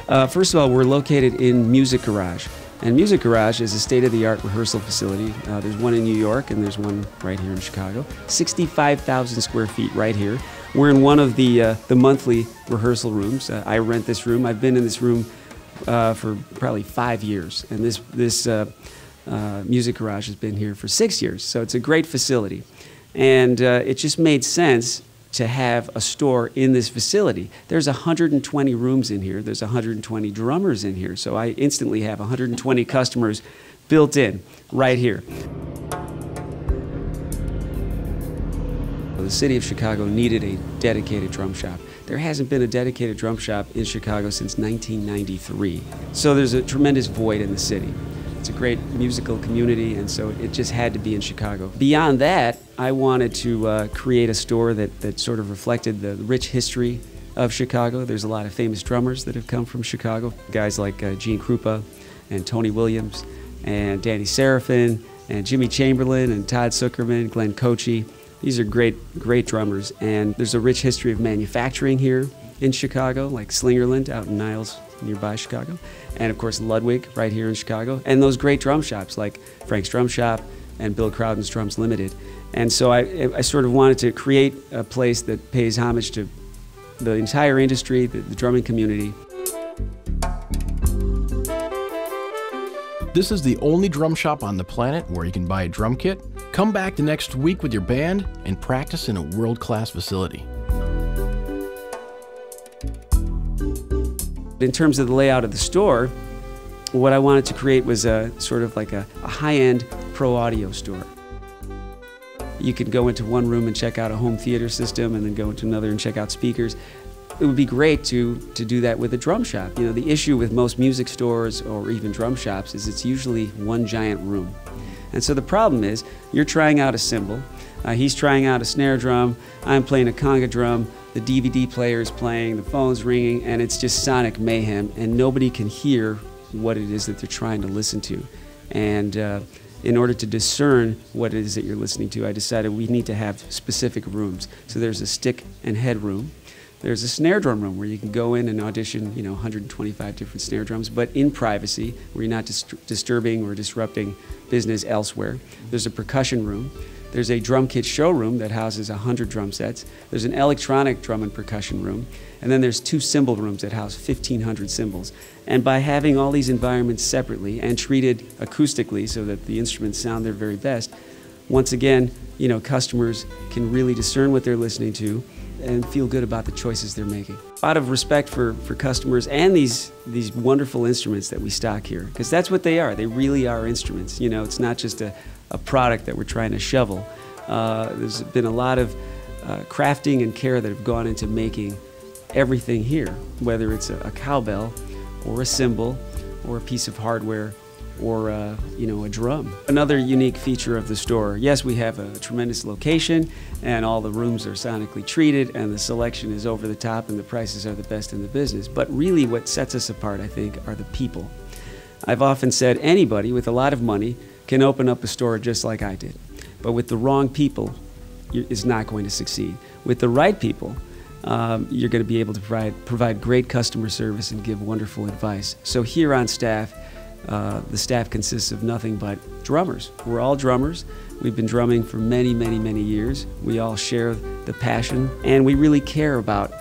First of all, we're located in Music Garage. And Music Garage is a state-of-the-art rehearsal facility. There's one in New York and there's one right here in Chicago. 65,000 square feet right here. We're in one of the monthly rehearsal rooms. I rent this room. I've been in this room for probably 5 years. And this Music Garage has been here for 6 years. So it's a great facility. And it just made sense to have a store in this facility. There's 120 rooms in here. There's 120 drummers in here. So I instantly have 120 customers built in right here. The city of Chicago needed a dedicated drum shop. There hasn't been a dedicated drum shop in Chicago since 1993. So there's a tremendous void in the city. It's a great musical community, and so it just had to be in Chicago. Beyond that, I wanted to create a store that sort of reflected the rich history of Chicago. There's a lot of famous drummers that have come from Chicago. Guys like Gene Krupa and Tony Williams and Danny Serafin and Jimmy Chamberlain and Todd Zuckerman, Glenn Cochi. These are great drummers, and there's a rich history of manufacturing here in Chicago, like Slingerland out in Niles, nearby Chicago, and of course Ludwig right here in Chicago, and those great drum shops like Frank's Drum Shop and Bill Crowden's Drums Limited. And so I sort of wanted to create a place that pays homage to the entire industry, the drumming community. This is the only drum shop on the planet where you can buy a drum kit, come back the next week with your band, and practice in a world-class facility. In terms of the layout of the store, what I wanted to create was sort of like a high-end pro audio store. You could go into one room and check out a home theater system and then go into another and check out speakers. It would be great to do that with a drum shop. You know, the issue with most music stores or even drum shops is it's usually one giant room. And so the problem is you're trying out a cymbal, he's trying out a snare drum, I'm playing a conga drum, the DVD player is playing, the phone's ringing, and it's just sonic mayhem, and nobody can hear what it is that they're trying to listen to. And in order to discern what it is that you're listening to, I decided we need to have specific rooms. So there's a stick and head room. There's a snare drum room where you can go in and audition, 125 different snare drums, but in privacy, where you're not disturbing or disrupting business elsewhere. There's a percussion room. There's a drum kit showroom that houses 100 drum sets. There's an electronic drum and percussion room. And then there's 2 cymbal rooms that house 1,500 cymbals. And by having all these environments separately and treated acoustically so that the instruments sound their very best, once again, customers can really discern what they're listening to and feel good about the choices they're making. Out of respect for customers and these wonderful instruments that we stock here, because that's what they are. They really are instruments. It's not just a product that we're trying to shovel. There's been a lot of crafting and care that have gone into making everything here, whether it's a cowbell or a cymbal or a piece of hardware or a drum. Another unique feature of the store, yes, we have a tremendous location and all the rooms are sonically treated and the selection is over the top and the prices are the best in the business, but really what sets us apart, I think, are the people. I've often said anybody with a lot of money can open up a store just like I did, but with the wrong people, it's not going to succeed. With the right people, you're going to be able to provide great customer service and give wonderful advice. So here on staff, the staff consists of nothing but drummers. We're all drummers. We've been drumming for many, many, many years. We all share the passion, and we really care about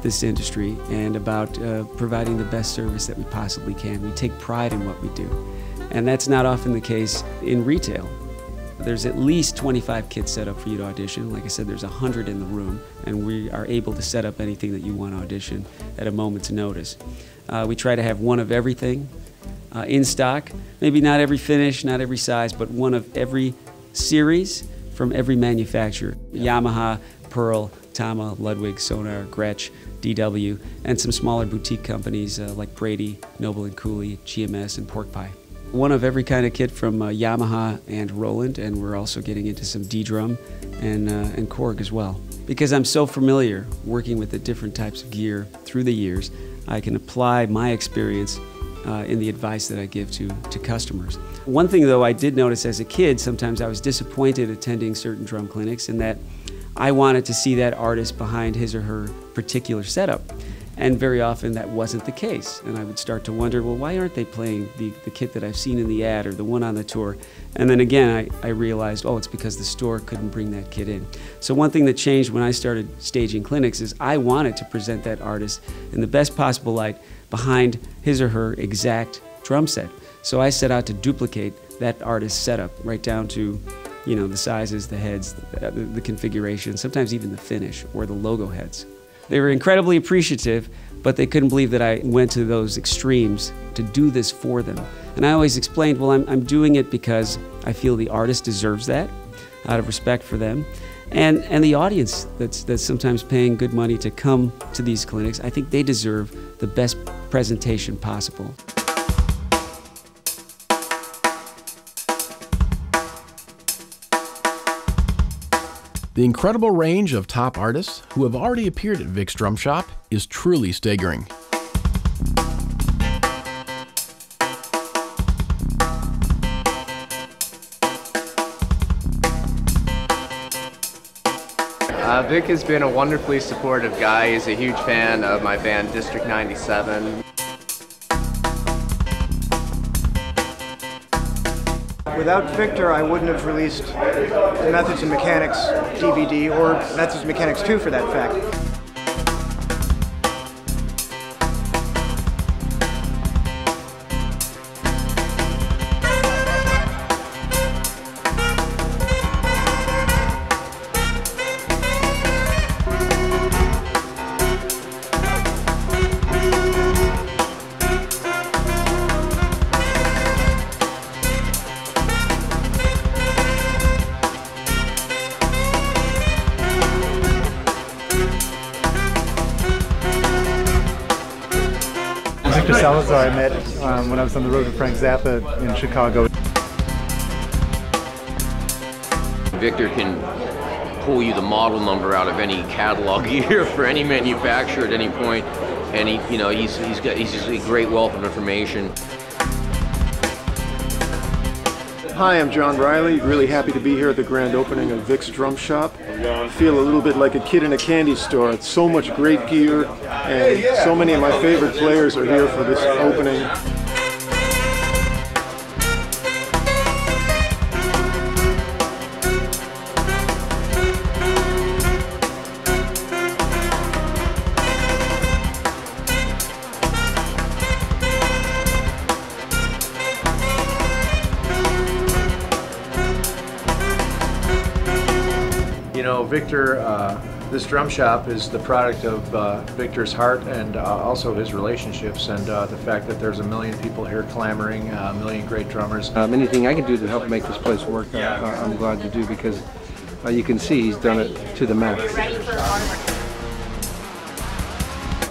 this industry and about providing the best service that we possibly can. We take pride in what we do, and that's not often the case in retail. There's at least 25 kits set up for you to audition. Like I said, there's 100 in the room, and we are able to set up anything that you want to audition at a moment's notice. We try to have one of everything in stock. Maybe not every finish, not every size, but one of every series from every manufacturer. Yamaha, Pearl, Tama, Ludwig, Sonar, Gretsch, DW, and some smaller boutique companies like Brady, Noble & Cooley, GMS, and Pork Pie. One of every kind of kit from Yamaha and Roland, and we're also getting into some D-drum and Korg as well. Because I'm so familiar working with the different types of gear through the years, I can apply my experience in the advice that I give to customers. One thing though I did notice as a kid, sometimes I was disappointed attending certain drum clinics in that I wanted to see that artist behind his or her particular setup. And very often that wasn't the case. And I would start to wonder, well, why aren't they playing the kit that I've seen in the ad or the one on the tour? And then again, I realized, oh, it's because the store couldn't bring that kit in. So one thing that changed when I started staging clinics is I wanted to present that artist in the best possible light behind his or her exact drum set. So I set out to duplicate that artist's setup right down to, you know, the sizes, the heads, the configuration, sometimes even the finish or the logo heads. They were incredibly appreciative, but they couldn't believe that I went to those extremes to do this for them. And I always explained, well, I'm doing it because I feel the artist deserves that, out of respect for them. And the audience that's sometimes paying good money to come to these clinics, I think they deserve the best presentation possible. The incredible range of top artists who have already appeared at Vic's Drum Shop is truly staggering. Vic has been a wonderfully supportive guy. He's a huge fan of my band District 97. Without Victor, I wouldn't have released the Methods and Mechanics DVD, or Methods and Mechanics 2 for that fact. Victor Salazar I met when I was on the road with Frank Zappa in Chicago. Victor can pull you the model number out of any catalog year for any manufacturer at any point, and he's just a great wealth of information. Hi, I'm John Riley. Really happy to be here at the grand opening of Vic's Drum Shop. I feel a little bit like a kid in a candy store. It's so much great gear, and so many of my favorite players are here for this opening. You know, Victor, this drum shop is the product of Victor's heart and also his relationships, and the fact that there's a million people here clamoring, a million great drummers. Anything I can do to help make this place work, I'm glad to do, because you can see he's done it to the max.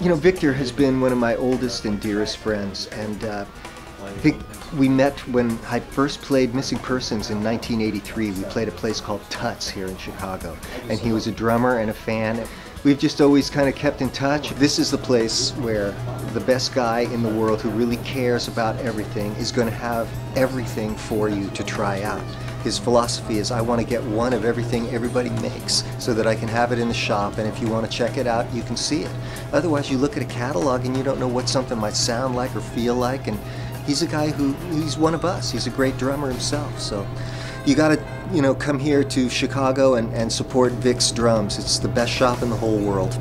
You know, Victor has been one of my oldest and dearest friends, and I think we met when I first played Missing Persons in 1983. We played a place called Tuts here in Chicago, and he was a drummer and a fan. We've just always kind of kept in touch. This is the place where the best guy in the world who really cares about everything is going to have everything for you to try out. His philosophy is, I want to get one of everything everybody makes so that I can have it in the shop, and if you want to check it out, you can see it. Otherwise, you look at a catalog and you don't know what something might sound like or feel like, and he's a guy he's one of us. He's a great drummer himself. So you got to, come here to Chicago and support Vic's Drums. It's the best shop in the whole world.